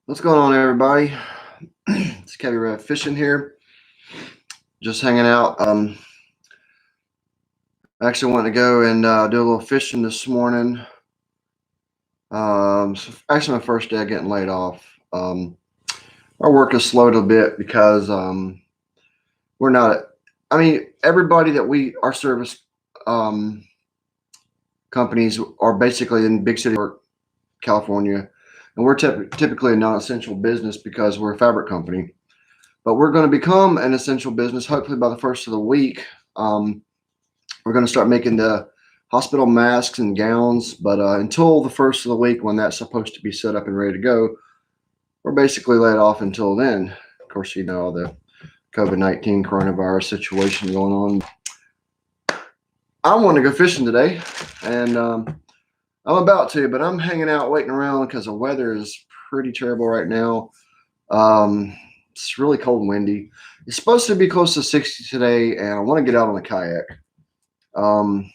What's going on, everybody? It's Kevin Red Fishing here. Just hanging out. I actually wanted to go and do a little fishing this morning. Actually, my first day of getting laid off. Our work is slowed a bit because we're not. I mean, everybody that our service um, companies are basically in big city work, California, and we're typically a non-essential business because we're a fabric company. But we're going to become an essential business hopefully by the first of the week. Um, we're going to start making the hospital masks and gowns, but until the first of the week when that's supposed to be set up and ready to go, we're basically laid off until then. Of course, you know, the COVID-19 coronavirus situation going on. I want to go fishing today, and I'm about to, but I'm hanging out waiting around because the weather is pretty terrible right now. It's really cold and windy. It's supposed to be close to 60 today, and I want to get out on a kayak. Um,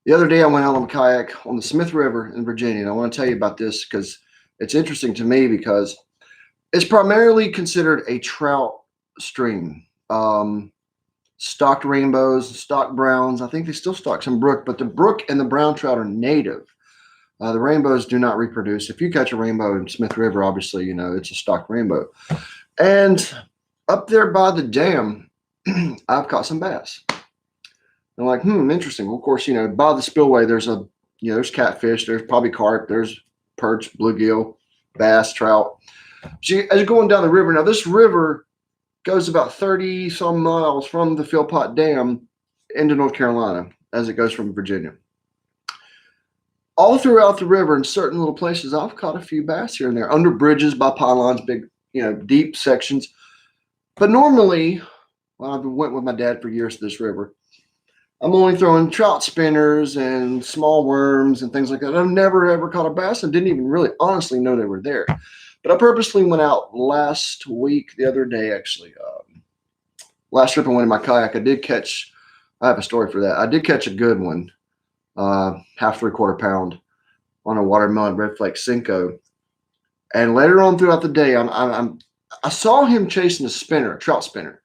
the other day, I went out on a kayak on the Smith River in Virginia, and I want to tell you about this because it's interesting to me because it's primarily considered a trout stream. Stocked rainbows, stocked browns. I think they still stock some brook, but the brook and the brown trout are native. The rainbows do not reproduce. If you catch a rainbow in Smith River, obviously, you know, it's a stocked rainbow. And up there by the dam, I've caught some bass. I'm like, interesting. Well, of course, you know, by the spillway, there's catfish, there's probably carp, there's perch, bluegill, bass, trout. So as you're going down the river, now this river goes about 30 some miles from the Philpott Dam into North Carolina as it goes from Virginia. All throughout the river in certain little places, I've caught a few bass here and there under bridges by pylons, big, deep sections. But normally, I've went with my dad for years to this river. I'm only throwing trout spinners and small worms and things like that. I've never ever caught a bass and didn't even really honestly know they were there. But I purposely went out last week, the other day actually. Last trip I went in my kayak, I have a story for that. I did catch a good one, half 3/4 pound on a watermelon red flake Cinco. And later on throughout the day, I saw him chasing a trout spinner.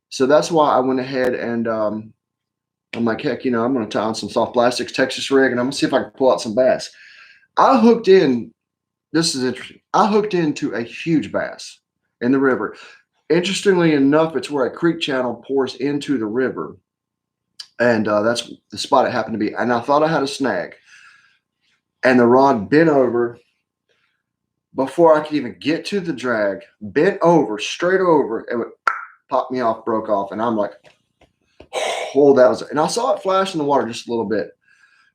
So that's why I went ahead and I'm like, heck, I'm going to tie on some soft plastics, Texas rig, and I'm going to see if I can pull out some bass. I hooked in. This is interesting. I hooked into a huge bass in the river. Interestingly enough, it's where a creek channel pours into the river. And that's the spot it happened to be. And I thought I had a snag. And the rod bent over before I could even get to the drag, bent over, straight over, and it popped me off, broke off. And I'm like, oh, that was it. And I saw it flash in the water just a little bit.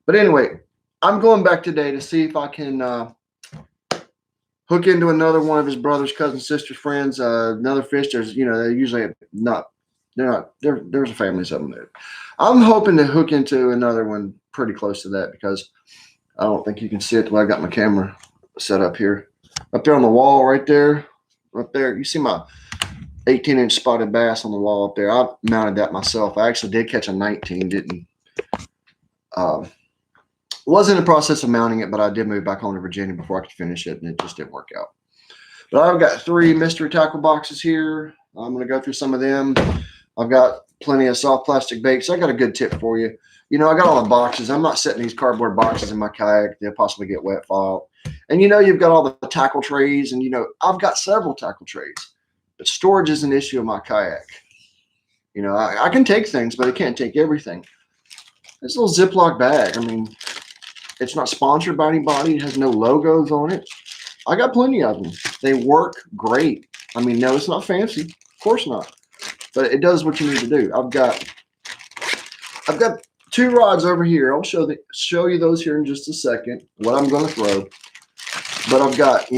But anyway, I'm going back today to see if I can hook into another one of his brother's, cousins, sisters, friends, another fish. There's, they're usually there's a family of them there. I'm hoping to hook into another one pretty close to that because I don't think you can see it the way I got my camera set up here. Up there on the wall right there, you see my 18-inch spotted bass on the wall up there. I mounted that myself. I actually did catch a 19, didn't. Was in the process of mounting it, but I did move back home to Virginia before I could finish it, and it just didn't work out. But I've got 3 mystery tackle boxes here. I'm going to go through some of them. I've got plenty of soft plastic baits. I got a good tip for you. I got all the boxes. I'm not setting these cardboard boxes in my kayak. They'll possibly get wet, fall. And you've got all the tackle trays, and I've got several tackle trays. But storage is an issue in my kayak. I can take things, but I can't take everything. This little Ziploc bag, it's not sponsored by anybody. It has no logos on it. I got plenty of them. They work great. No, it's not fancy. Of course not. But it does what you need to do. I've got 2 rods over here. I'll show you those here in just a second, what I'm going to throw. But I've got,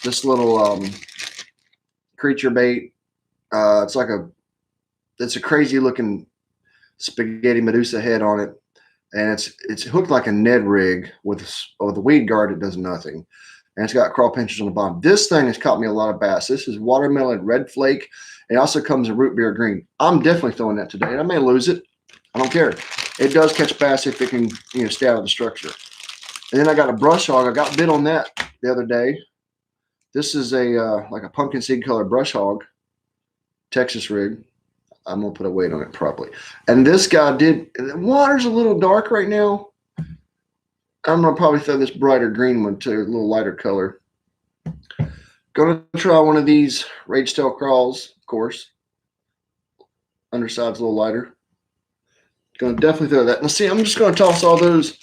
this little creature bait. It's a crazy looking spaghetti Medusa head on it. And it's hooked like a Ned rig with the weed guard. It does nothing. And it's got crawl pinchers on the bottom. This thing has caught me a lot of bass. This is watermelon red flake. It also comes in root beer green. I'm definitely throwing that today. And I may lose it. I don't care. It does catch bass if it can, stay out of the structure. And then I got a brush hog. I got bit on that the other day. This is a like a pumpkin seed color brush hog Texas rig. I'm gonna put a weight on it properly. And this guy did. The water's a little dark right now. I'm gonna probably throw this brighter green one too, a little lighter color. Gonna try one of these rage tail crawls, of course. Underside's a little lighter. Gonna definitely throw that. Now see, I'm just gonna toss all those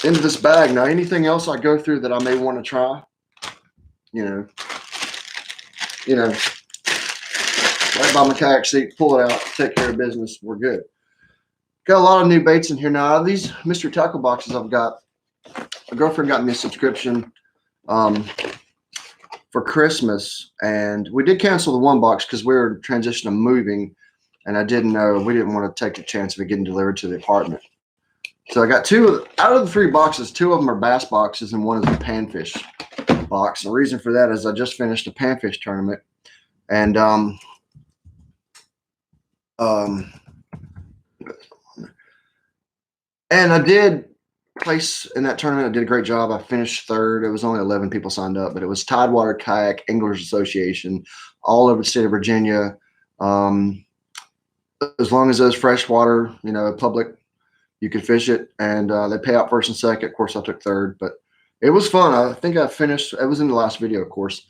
into this bag. Now anything else I go through that I may want to try, you know, right by my kayak seat, pull it out, take care of business. We're good. Got a lot of new baits in here now. These mystery tackle boxes I've got. My girlfriend got me a subscription for Christmas, and we did cancel the one box because we were transitioning moving, and I didn't know, we didn't want to take the chance of it getting delivered to the apartment. So I got two out of the 3 boxes. 2 of them are bass boxes, and one is a panfish box. The reason for that is I just finished a panfish tournament, and I did place in that tournament. I did a great job. I finished 3rd. It was only 11 people signed up, but it was Tidewater Kayak Anglers Association, all over the state of Virginia. As long as it was freshwater, public, you could fish it, and they pay out 1st and 2nd. Of course, I took 3rd, but it was fun. I think I finished. It was in the last video, of course.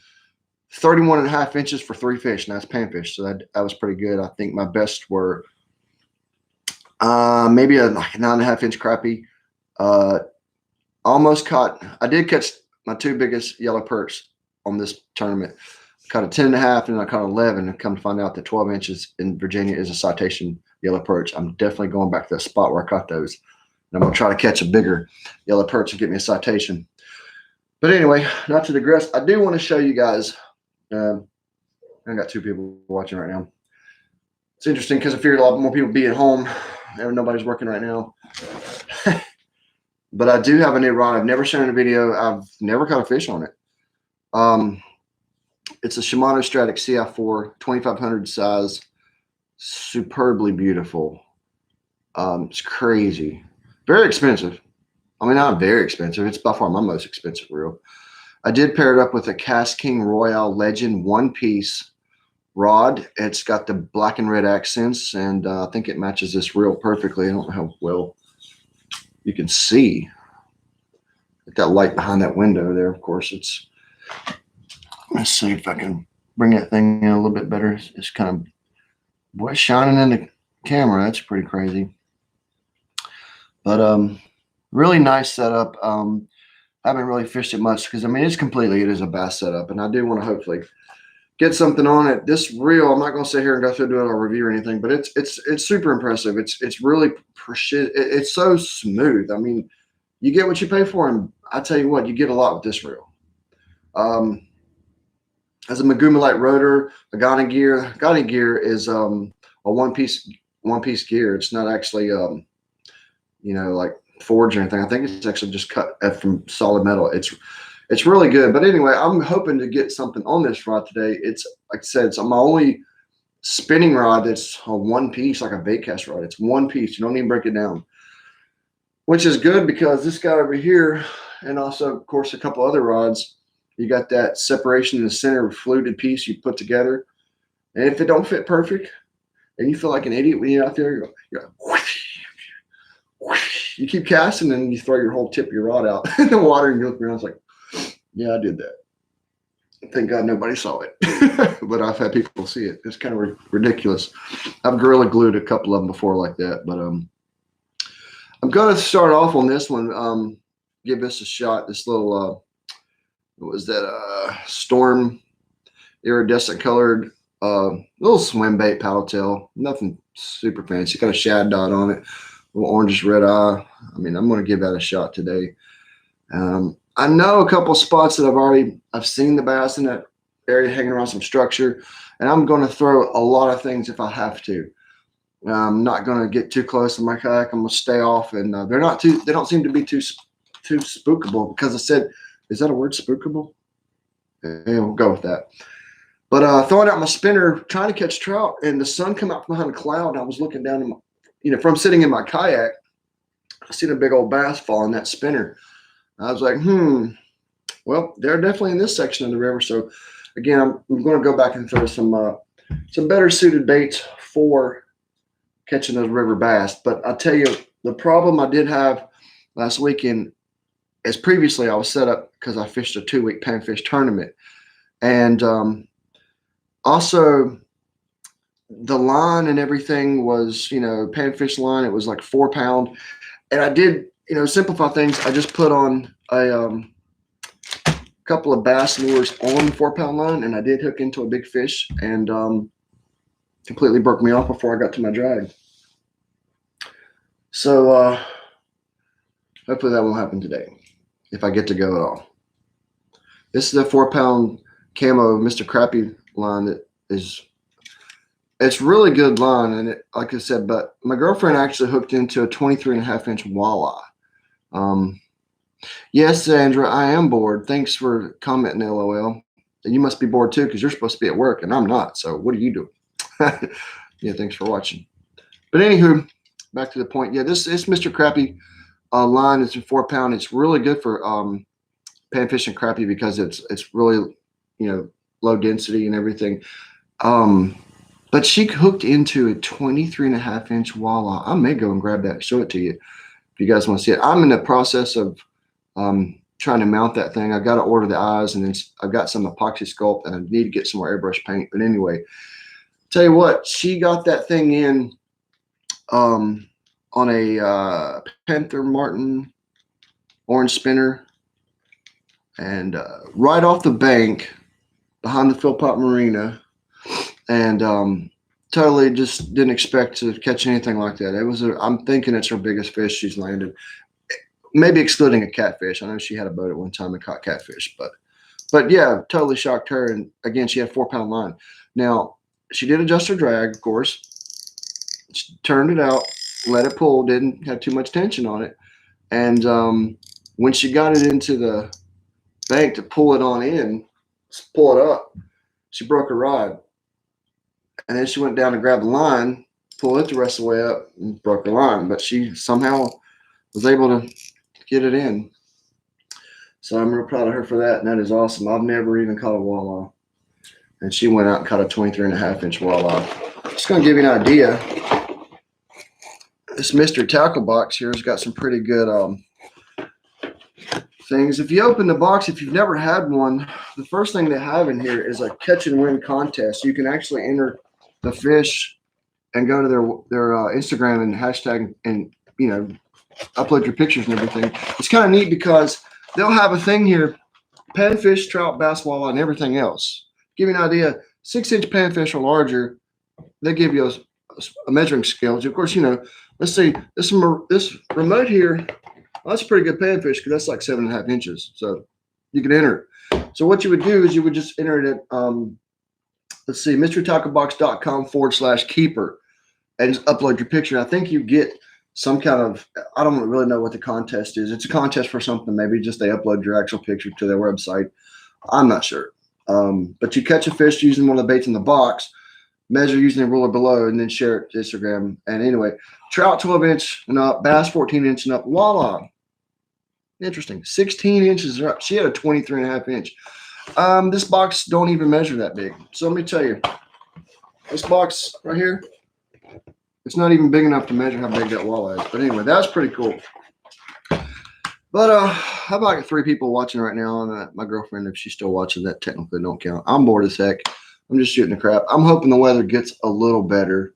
31.5 inches for 3 fish, and that's panfish, so that was pretty good. I think my best were maybe like a 9.5 inch crappie. Almost caught. I did catch my 2 biggest yellow perch on this tournament. I caught a 10.5 and I caught 11. And come to find out that 12 inches in Virginia is a citation yellow perch. I'm definitely going back to that spot where I caught those. And I'm gonna try to catch a bigger yellow perch and get me a citation. But anyway, not to digress. I do want to show you guys. I got 2 people watching right now. It's interesting because I figured a lot more people be at home and nobody's working right now. But I do have a new rod. I've never shown in a video. I've never caught a fish on it. It's a Shimano Stratic CI4 2500 size, superbly beautiful. It's crazy, very expensive. I mean, not very expensive. It's by far my most expensive reel. I did pair it up with a KastKing Royale Legend 1-piece rod. It's got the black and red accents, and I think it matches this reel perfectly. I don't know how well you can see that light behind that window there. Of course, let's see if I can bring that thing in a little bit better. It's kind of, boy, shining in the camera. That's pretty crazy. But really nice setup. I haven't really fished it much because, I mean, it is a bass setup, and I do want to hopefully get something on it. This reel, I'm not going to sit here and go through doing a review or anything, but it's super impressive. It's really precision. It's so smooth. I mean, you get what you pay for, and I tell you what, you get a lot with this reel. As a Maguma Light rotor, a Agani gear. Agani gear is a one-piece gear. It's not actually like forged or anything. I think it's actually just cut from solid metal. It's really good. But anyway, I'm hoping to get something on this rod today. It's, like I said, it's my only spinning rod that's a 1-piece, like a bait cast rod. It's 1 piece. You don't even break it down, which is good because this guy over here, and also, of course, a couple other rods, you got that separation in the center fluted piece you put together. And if it don't fit perfect and you feel like an idiot when you're out there, you're like, whoosh, whoosh. You keep casting and you throw your whole tip of your rod out in the water, and you look around, it's like, yeah, I did that. Thank God nobody saw it. But I've had people see it. It's kind of ridiculous. I've Gorilla Glued a couple of them before like that. But I'm going to start off on this one. Give this a shot. This little, what was that? Storm iridescent colored little swim bait paddle tail. Nothing super fancy. Got a shad dot on it. A little orangish red eye. I mean, I'm going to give that a shot today. I know a couple spots that I've seen the bass in that area hanging around some structure, and I'm going to throw a lot of things if I have to. I'm not going to get too close to my kayak. I'm going to stay off, and they don't seem to be too spookable, because I said, is that a word, spookable? Yeah, we'll go with that. But throwing out my spinner, trying to catch trout, and the sun come out from behind a cloud. I was looking down, from sitting in my kayak, I seen a big old bass fall in that spinner. I was like, Well, they're definitely in this section of the river. So again, I'm going to go back and throw some better suited baits for catching those river bass. But I'll tell you, the problem I did have last weekend is previously I was set up because I fished a 2-week panfish tournament. And also the line and everything was, panfish line. It was like 4 pound. And I did, simplify things. I just put on a couple of bass lures on the 4 pound line, and I did hook into a big fish and completely broke me off before I got to my drag. So hopefully that won't happen today if I get to go at all. This is a 4 pound camo Mr. Crappie line that it's really good line. And like I said, but my girlfriend actually hooked into a 23.5-inch walleye. Yes, Sandra, I am bored. Thanks for commenting, LOL. And you must be bored too, because you're supposed to be at work and I'm not. So what are you doing? Yeah, thanks for watching. But anywho, back to the point. Yeah, this Mr. Crappie line is a 4 pound. It's really good for panfish and crappie because it's really, low density and everything. But she hooked into a 23.5-inch walleye. I may go and grab that and show it to you if you guys want to see it. I'm in the process of trying to mount that thing. I got to order the eyes, and then I've got some epoxy sculpt, and I need to get some more airbrush paint. But anyway, tell you what, she got that thing in on a Panther Martin orange spinner, and right off the bank behind the Philpott Marina, and totally just didn't expect to catch anything like that. I'm thinking it's her biggest fish she's landed, maybe excluding a catfish. I know she had a boat at one time and caught catfish, but yeah, totally shocked her. And again, she had 4 pound line. Now she did adjust her drag, of course. She turned it out, let it pull, didn't have too much tension on it. And when she got it into the bank to pull it on in, pull it up, she broke her rod. And then she went down to grab the line, pull it the rest of the way up, and broke the line. But she somehow was able to get it in. So I'm real proud of her for that, and that is awesome. I've never even caught a walleye. And she went out and caught a 23.5-inch walleye. Just going to give you an idea. This Mr. Tackle box here has got some pretty good things. If you open the box, if you've never had one, the first thing they have in here is a catch and win contest. You can actually enter the fish and go to their Instagram and hashtag and upload your pictures and everything. It's kind of neat because they'll have a thing here: panfish, trout, bass, walleye, and everything else. Give you an idea: 6-inch panfish or larger, they give you a measuring scale. Of course, let's see this remote here. Well, that's a pretty good panfish because that's like 7.5 inches. So you can enter it. So what you would do is you would just enter it at let's see, mysterytacklebox.com/keeper, and just upload your picture. I think you get some kind of, I don't really know what the contest is. It's a contest for something. Maybe just they upload your actual picture to their website. I'm not sure. But you catch a fish using one of the baits in the box, measure using the ruler below, and then share it to Instagram. And anyway, trout 12-inch and up, bass 14-inch and up, walleye. Interesting. 16 inches or up. She had a 23.5-inch. This box don't even measure that big. So let me tell you, this box right here, it's not even big enough to measure how big that walleye is. But anyway, that's pretty cool. But how about 3 people watching right now? And my girlfriend, if she's still watching, that technically don't count. I'm bored as heck. I'm just shooting the crap. I'm hoping the weather gets a little better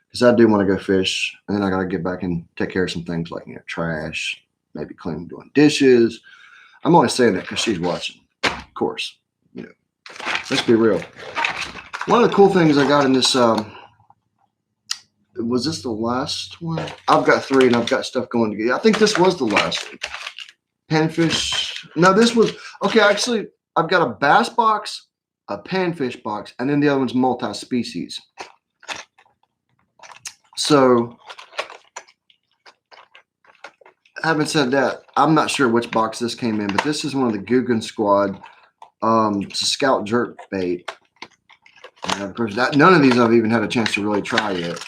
because I do want to go fish. And then I got to get back and take care of some things like trash, maybe cleaning, doing dishes. I'm only saying that because she's watching. Of course, let's be real. One of the cool things I got in this, was this the last one? I've got 3 and I've got stuff going together. I think this was the last one. Panfish. No, this was, okay, actually, I've got a bass box, a panfish box, and then the other one's multi-species. So, having said that, I'm not sure which box this came in, but this is one of the Googan Squad. It's a Scout jerk bait. And of course, none of these I've even had a chance to really try yet.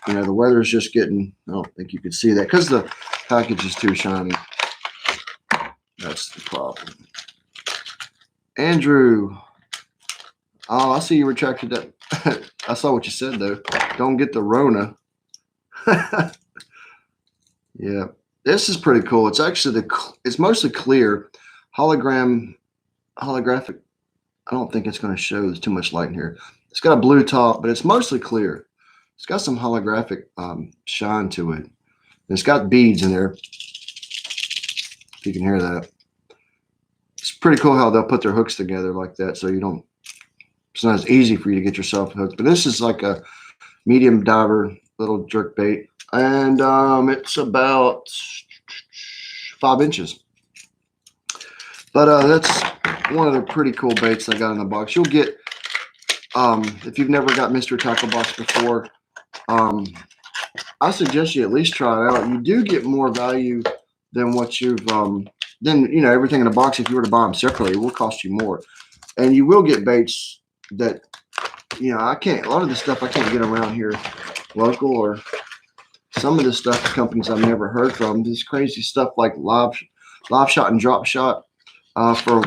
The weather's just getting, I don't think you could see that because the package is too shiny. That's the problem. Andrew. Oh, I see you retracted that. I saw what you said though. Don't get the Rona. Yeah, this is pretty cool. It's actually it's mostly clear, holographic. I don't think it's going to show. There's too much light in here. It's got a blue top, but it's mostly clear. It's got some holographic shine to it. And it's got beads in there. If you can hear that, it's pretty cool how they'll put their hooks together like that, so you don't. It's not as easy for you to get yourself hooked. But this is like a medium diver little jerk bait, and it's about 5 inches. But that's one of the pretty cool baits I got in the box. You'll get, if you've never got Mystery Tackle Box before, I suggest you at least try it out. You do get more value than what you've, then, everything in a box. If you were to buy them separately, it will cost you more. And you will get baits that, a lot of this stuff I can't get around here local, or some of this stuff companies I've never heard from. This crazy stuff like live shot and drop shot for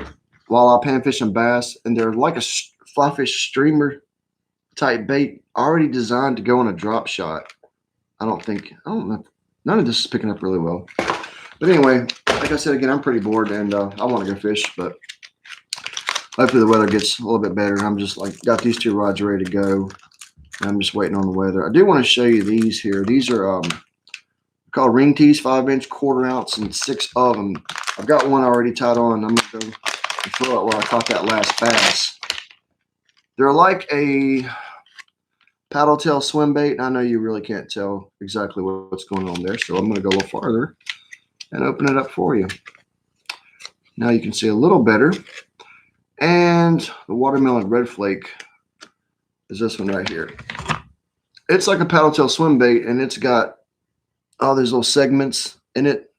walleye, panfish, and bass. And they're like a fly fish streamer type bait already designed to go on a drop shot. I don't know. None of this is picking up really well. But anyway, like I said, again, I'm pretty bored and I want to go fish, but hopefully the weather gets a little bit better. And I'm just got these 2 rods ready to go. And I'm just waiting on the weather. I do want to show you these here. These are called ring tees, 5-inch, 1/4 ounce, and 6 of them. I've got one already tied on. I'm going to go and throw it where I caught that last bass. They're like a paddle tail swim bait. I know you really can't tell exactly what's going on there, so I'm going to go a little farther and open it up for you. Now you can see a little better. And the watermelon red flake is this one right here. It's like a paddle tail swim bait, and it's got all these little segments in it,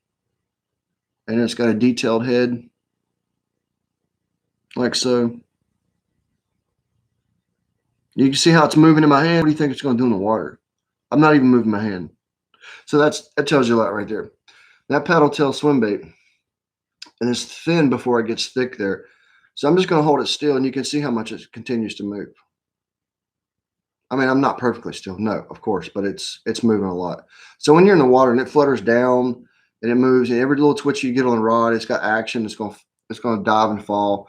and it's got a detailed head like so. You can see how it's moving in my hand. What do you think it's going to do in the water? I'm not even moving my hand. So that tells you a lot right there. That paddle tail swim bait, and it's thin before it gets thick there. So I'm just going to hold it still, and you can see how much it continues to move. I mean, I'm not perfectly still, no, of course, but it's moving a lot. So when you're in the water and it flutters down and it moves, and every little twitch you get on the rod, it's got action. It's going to dive and fall.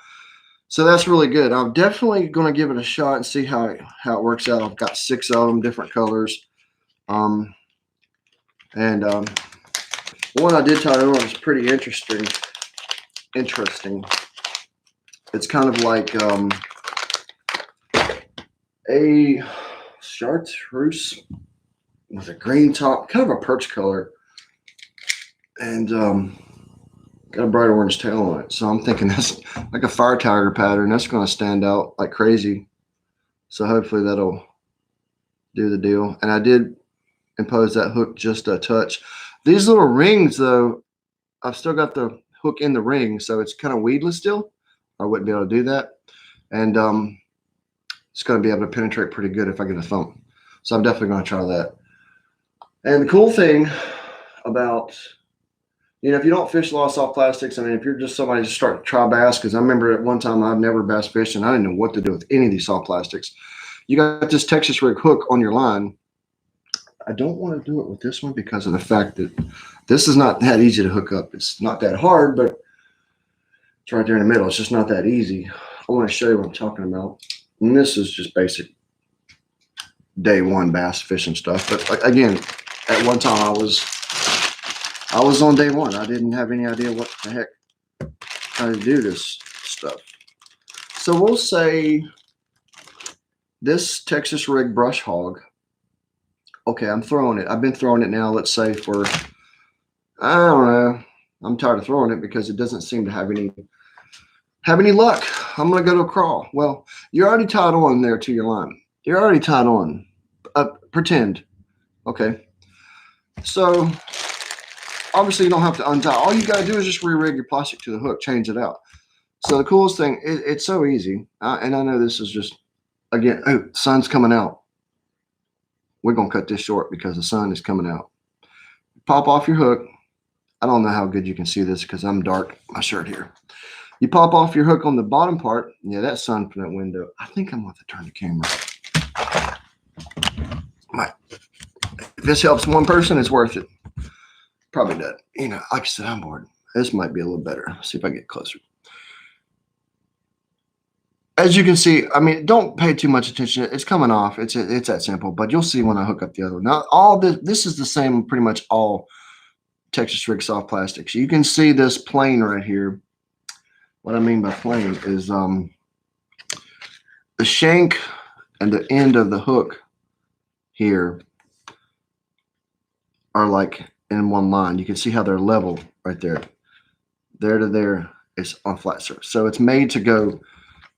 So that's really good. I'm definitely going to give it a shot and see how it works out. I've got 6 of them, different colors. One I did tie on is pretty interesting. It's kind of like a chartreuse with a green top, kind of a perch color, and got a bright orange tail on it. So I'm thinking that's like a fire tiger pattern. That's going to stand out like crazy. So hopefully that'll do the deal. And I did impose that hook just a touch. These little rings, though, I've still got the hook in the ring, so it's kind of weedless still. I wouldn't be able to do that. And it's going to be able to penetrate pretty good if I get a thump. So I'm definitely going to try that. And the cool thing about, if you don't fish a lot of soft plastics, I mean, if you're just somebody just starting to try bass, because I remember at one time I've never bass fished and I didn't know what to do with any of these soft plastics. You got this Texas rig hook on your line. I don't want to do it with this one because of the fact that this is not that easy to hook up. It's not that hard, but it's right there in the middle. It's just not that easy. I want to show you what I'm talking about. And this is just basic day one bass fishing stuff. But again, at one time I was on day one. I didn't have any idea what the heck how to do this stuff. So we'll say this Texas rig brush hog. Okay, I'm throwing it. I've been throwing it now, let's say for, I don't know. I'm tired of throwing it because it doesn't seem to have any luck. I'm going to go to a crawl. Well, you're already tied on there to your line. You're already tied on. Pretend. Okay. So obviously you don't have to untie. All you got to do is just re-rig your plastic to the hook, change it out. So the coolest thing, it's so easy. And I know this is just, again, oh, sun's coming out. We're going to cut this short because the sun is coming out. Pop off your hook, I don't know how good you can see this because I'm dark, my shirt here. You pop off your hook on the bottom part. Yeah, that sun from that window. I think I'm going to turn the camera. If this helps one person, it's worth it. Probably does. You know, like I said, I'm bored. This might be a little better. Let's see if I get closer. As you can see, I mean, don't pay too much attention. It's coming off. It's that simple. But you'll see when I hook up the other one. Now, all this is the same, pretty much all Texas Rig Soft Plastics. You can see this plane right here. What I mean by plane is the shank and the end of the hook here are like in one line. You can see how they're level right there. There to there is on flat surface. So it's made to go,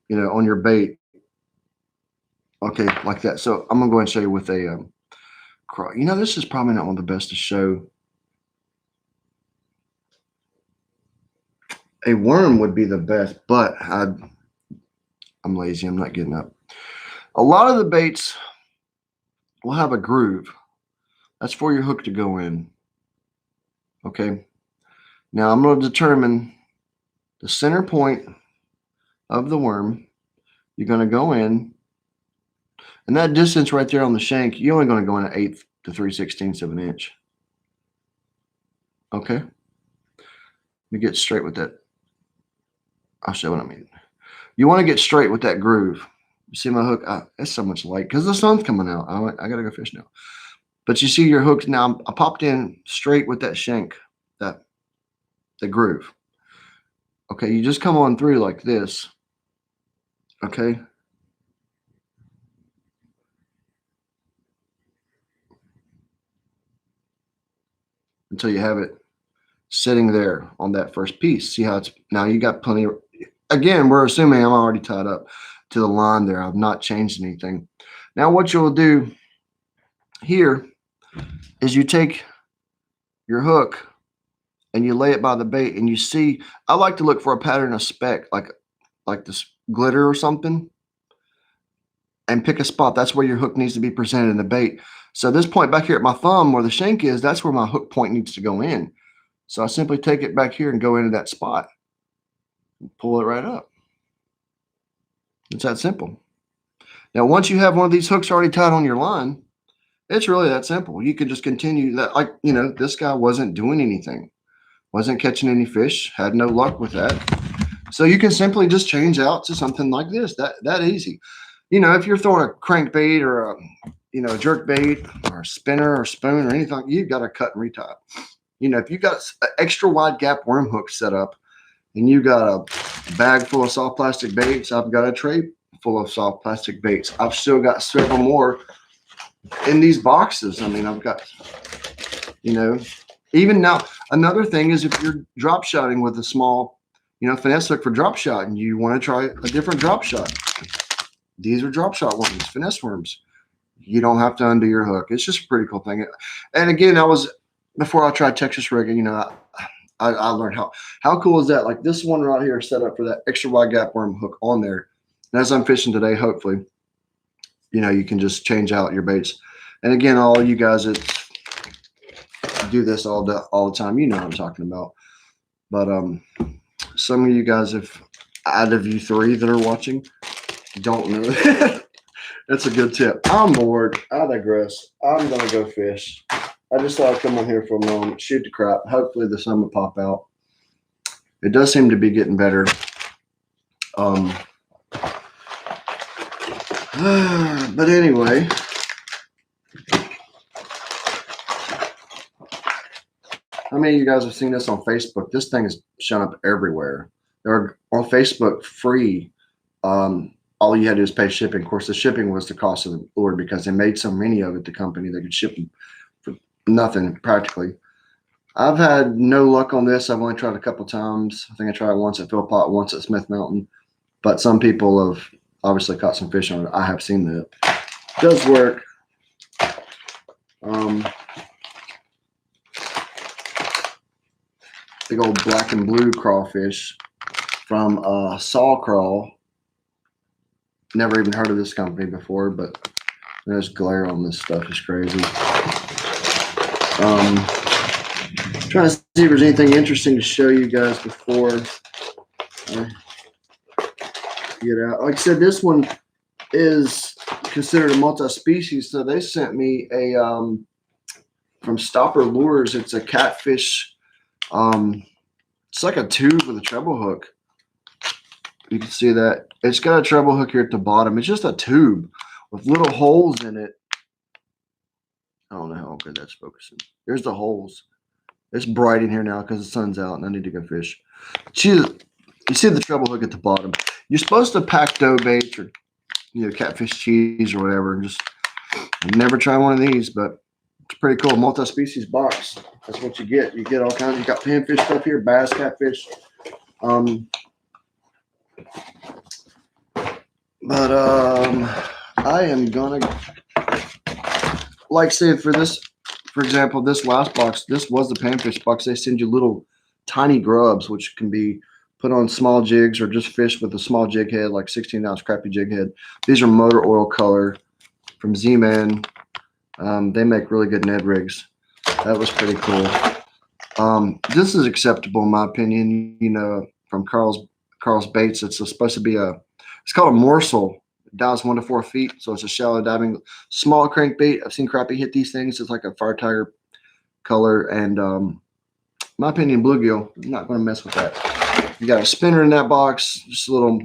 you know, on your bait. Okay, like that. So I'm gonna go ahead and show you with a craw. You know, this is probably not one of the best to show. A worm would be the best, but I'm lazy. I'm not getting up. A lot of the baits will have a groove. That's for your hook to go in. Okay. Now I'm going to determine the center point of the worm. You're going to go in, and that distance right there on the shank, you're only going to go in an 1/8 to 3/16 of an inch. Okay. Let me get straight with that. I'll show what I mean. You want to get straight with that groove. You see my hook? It's so much light because the sun's coming out. I got to go fish now. But you see your hooks now. I popped in straight with that shank, the groove. Okay, you just come on through like this. Okay. Until you have it sitting there on that first piece. See how it's now you got plenty of, again, we're assuming I'm already tied up to the line there. I've not changed anything. Now what you'll do here is you take your hook and you lay it by the bait, and you see, I like to look for a pattern of speck, like this glitter or something, and pick a spot. That's where your hook needs to be presented in the bait. So this point back here at my thumb where the shank is, that's where my hook point needs to go in. So I simply take it back here and go into that spot and pull it right up. It's that simple. Now, once you have one of these hooks already tied on your line, it's really that simple. You can just continue that. Like, you know, this guy wasn't doing anything, wasn't catching any fish, had no luck with that. So you can simply just change out to something like this, that easy. You know, if you're throwing a crankbait or a, you know, jerk bait or a spinner or spoon or anything, you've got to cut and retie. You know, if you got an extra wide gap worm hook set up and you got a bag full of soft plastic baits, I've got a tray full of soft plastic baits. I've still got several more in these boxes. I mean, I've got, you know, even now, another thing is if you're drop shotting with a small, you know, finesse hook for drop shot and you want to try a different drop shot, these are drop shot worms, finesse worms. You don't have to undo your hook. It's just a pretty cool thing. And again, before I tried Texas rigging, you know, I learned how cool is that? Like this one right here set up for that extra wide gap worm hook on there. And as I'm fishing today, hopefully, you know, you can just change out your baits. And again, all you guys that do this all the time, you know what I'm talking about. But some of you guys, if out of you three that are watching, don't know. That's a good tip. I'm bored. I digress. I'm gonna go fish. I just thought I'd come on here for a moment, shoot the crap. Hopefully the sun will pop out. It does seem to be getting better. But anyway, how many of you guys have seen this on Facebook? This thing is shown up everywhere. They're on Facebook free. All you had to do is pay shipping. Of course, the shipping was the cost of the lure because they made so many of it, the company, they could ship them for nothing practically. I've had no luck on this. I've only tried a couple times. I think I tried once at Philpott, once at Smith Mountain. But some people have obviously caught some fish on it. I have seen that. It does work. Big old black and blue crawfish from Saw Crawl. Never even heard of this company before, but there's glare on this stuff. It's crazy. Trying Trying to see if there's anything interesting to show you guys before I get out. Like I said, this one is considered a multi-species, so they sent me a from Stopper Lures. It's a catfish. It's like a tube with a treble hook. You can see that it's got a treble hook here at the bottom. It's just a tube with little holes in it. I don't know how good that's focusing. There's the holes. It's bright in here now because the sun's out and I need to go fish. You see the treble hook at the bottom. You're supposed to pack dough baits or catfish cheese or whatever, and just never try one of these, but it's pretty cool. Multi-species box. That's what you get. You get all kinds. You got panfish stuff here, bass, catfish. But I am gonna, like say for this, for example, this last box, this was the panfish box. They send you little tiny grubs, which can be put on small jigs or just fish with a small jig head, like 16-ounce crappie jig head. These are motor oil color from Z-Man. They make really good Ned rigs. That was pretty cool. This is acceptable in my opinion. From Carl's Baits. It's supposed to be it's called a morsel. It dives 1 to 4 feet, so it's a shallow diving, small crankbait. I've seen crappie hit these things. It's like a fire tiger color, and in my opinion, bluegill. I'm not going to mess with that. You got a spinner in that box, just a little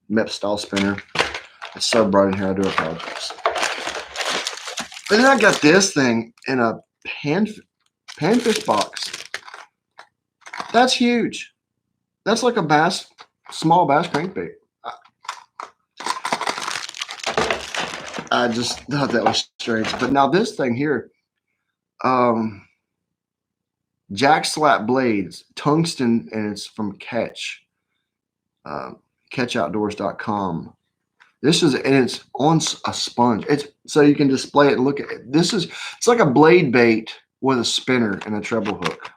MEP style spinner. It's so bright in here, I do apologize. And then I got this thing in a panfish box. That's huge. That's like a small bass crankbait. I just thought that was strange. But now this thing here, Jack Slap Blades, tungsten, and it's from Catch, catchoutdoors.com. This is, and it's on a sponge. It's so you can display it and look at it. It's like a blade bait with a spinner and a treble hook.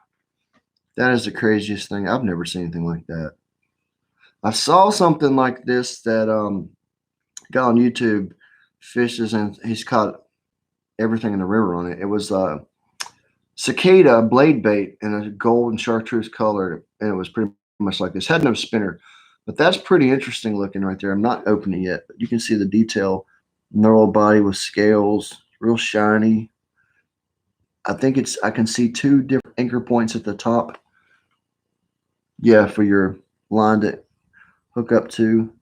That is the craziest thing. I've never seen anything like that. I saw something like this that guy on YouTube fishes, and he's caught everything in the river on it. It was cicada blade bait in a gold and chartreuse color, and it was pretty much like this. Had no spinner, but that's pretty interesting looking right there. I'm not opening it yet, but you can see the detail. Knurled body with scales, real shiny. I can see 2 different anchor points at the top. Yeah, for your line to hook up to.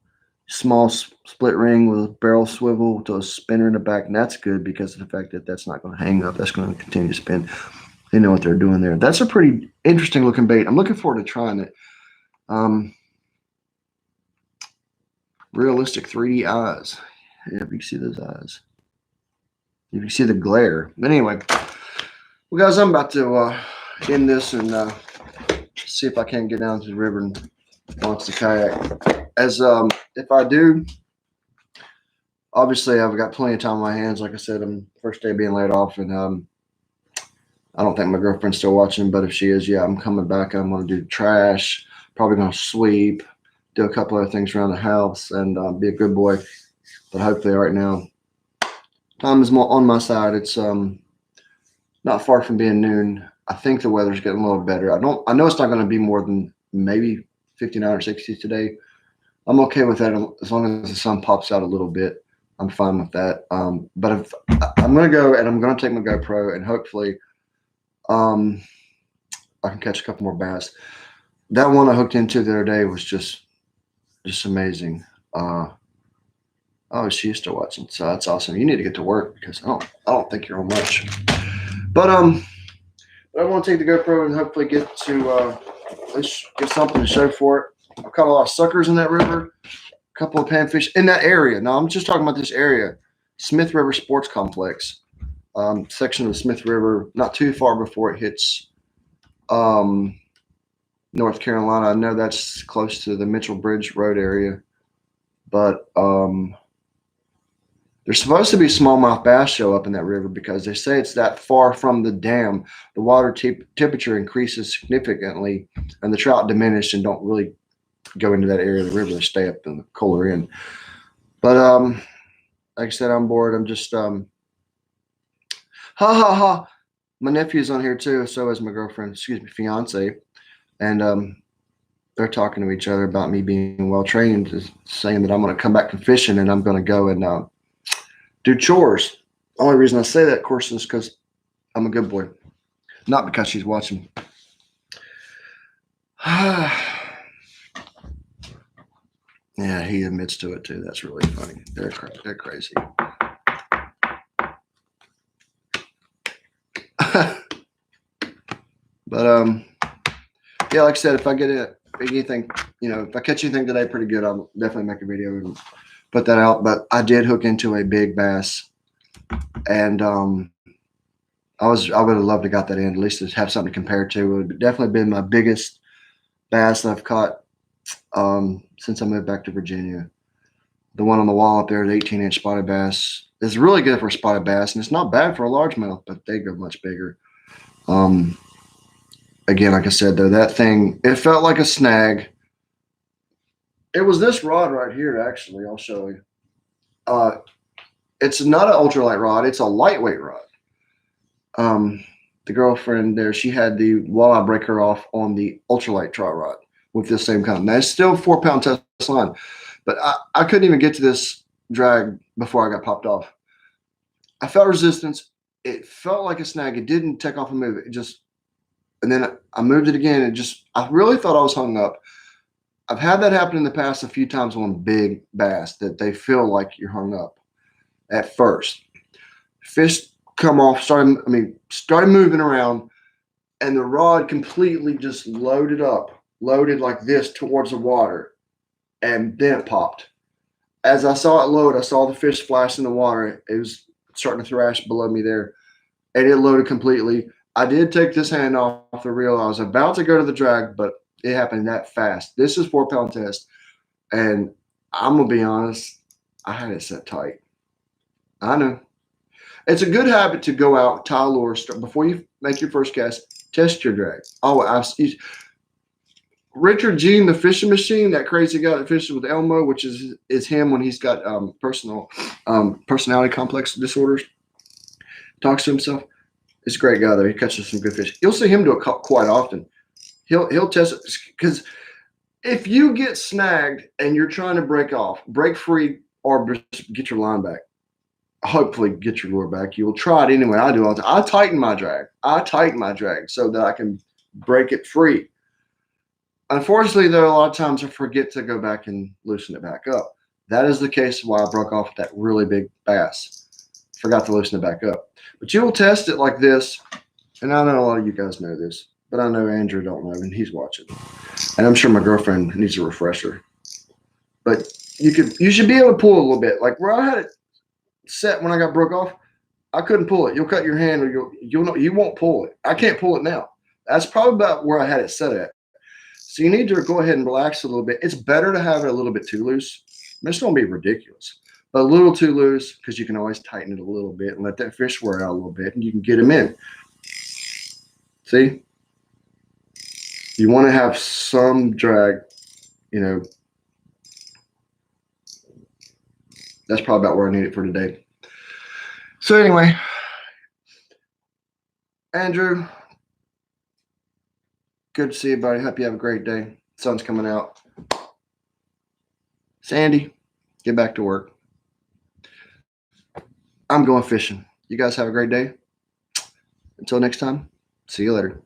Small split ring with barrel swivel to a spinner in the back, and that's good because of the fact that that's not going to hang up. That's going to continue to spin. They know what they're doing there. That's a pretty interesting looking bait. I'm looking forward to trying it. Realistic 3D eyes. Yeah, if you can see those eyes. You can see the glare. But anyway, well, guys, I'm about to end this and see if I can get down to the river and launch the kayak. As if I do, obviously I've got plenty of time on my hands. Like I said, I'm first day being laid off, and I don't think my girlfriend's still watching, but if she is, yeah, I'm coming back. I'm going to do trash, probably going to sweep, do a couple other things around the house, and be a good boy. But hopefully right now, time is more on my side. It's not far from being noon. I think the weather's getting a little better. I know it's not going to be more than maybe 59 or 60 today. I'm okay with that as long as the sun pops out a little bit. I'm fine with that. But if I'm going to go, and I'm going to take my GoPro, and hopefully I can catch a couple more bass. That one I hooked into the other day was just amazing. Oh, she's still watching, so that's awesome. You need to get to work because I don't think you're on much. But I want to take the GoPro and hopefully get to at least get something to show for it. I've caught a lot of suckers in that river, a couple of panfish in that area. Now I'm just talking about this area, Smith River Sports Complex, section of the Smith River, not too far before it hits North Carolina. I know that's close to the Mitchell Bridge Road area, but there's supposed to be smallmouth bass show up in that river because they say it's that far from the dam. The water temperature increases significantly, and the trout diminish and don't really go into that area of the river. They stay up in the cooler end. But like I said, I'm bored. I'm just ha ha ha. my nephew's on here too. So is my girlfriend, excuse me, fiance. And they're talking to each other about me being well trained, just saying that I'm going to come back from fishing and I'm going to go and do chores. The only reason I say that, of course, is because I'm a good boy, not because she's watching. Yeah, he admits to it too. That's really funny. They're crazy. But yeah, like I said, if I get anything, if I catch anything today pretty good, I'll definitely make a video and put that out. But I did hook into a big bass, and I would have loved to got that in, at least to have something to compare to. It would definitely been my biggest bass I've caught since I moved back to Virginia. The one on the wall up there, the 18-inch spotted bass, is really good for a spotted bass, and it's not bad for a largemouth, but they go much bigger. Again, like I said, though, that thing, it felt like a snag. It was this rod right here, actually. I'll show you. It's not an ultralight rod. It's a lightweight rod. The girlfriend there, she had the walleye breaker off on the ultralight trot rod with this same kind. Now, it's still 4-pound test line, but I couldn't even get to this drag before I got popped off. I felt resistance. It felt like a snag. It didn't take off and move. It just, and then I moved it again. I really thought I was hung up. I've had that happen in the past a few times on big bass, that they feel like you're hung up at first. Fish come off, started moving around, and the rod completely just loaded like this towards the water, and then it popped. As I saw it load, I saw the fish flash in the water. It was starting to thrash below me there, and it loaded completely. I did take this hand off the reel. I was about to go to the drag, but it happened that fast. This is 4-pound test, and I'm gonna be honest, I had it set tight. I know. It's a good habit to go out, tie a lure, before you make your first cast, test your drag. Oh, Richard Jean, the fishing machine, that crazy guy that fishes with Elmo, which is him when he's got personality complex disorders, talks to himself. It's a great guy, though. He catches some good fish. You'll see him do it quite often. He'll test it, because if you get snagged and you're trying to break free, or just get your line back, hopefully get your lure back. You will try it anyway. I do all the time. I tighten my drag so that I can break it free. Unfortunately, though, a lot of times I forget to go back and loosen it back up. That is the case why I broke off that really big bass. Forgot to loosen it back up. But you will test it like this, and I know a lot of you guys know this, but I know Andrew don't know, and he's watching. And I'm sure my girlfriend needs a refresher. But you should be able to pull a little bit. Like where I had it set when I got broke off, I couldn't pull it. You'll cut your hand, or you won't pull it. I can't pull it now. That's probably about where I had it set at. So you need to go ahead and relax a little bit. It's better to have it a little bit too loose. It's don't be ridiculous, but a little too loose, because you can always tighten it a little bit and let that fish wear out a little bit, and you can get him in. See, you want to have some drag. That's probably about where I need it for today. So anyway, Andrew, good to see you, buddy. Hope you have a great day. Sun's coming out. Sandy, get back to work. I'm going fishing. You guys have a great day. Until next time, see you later.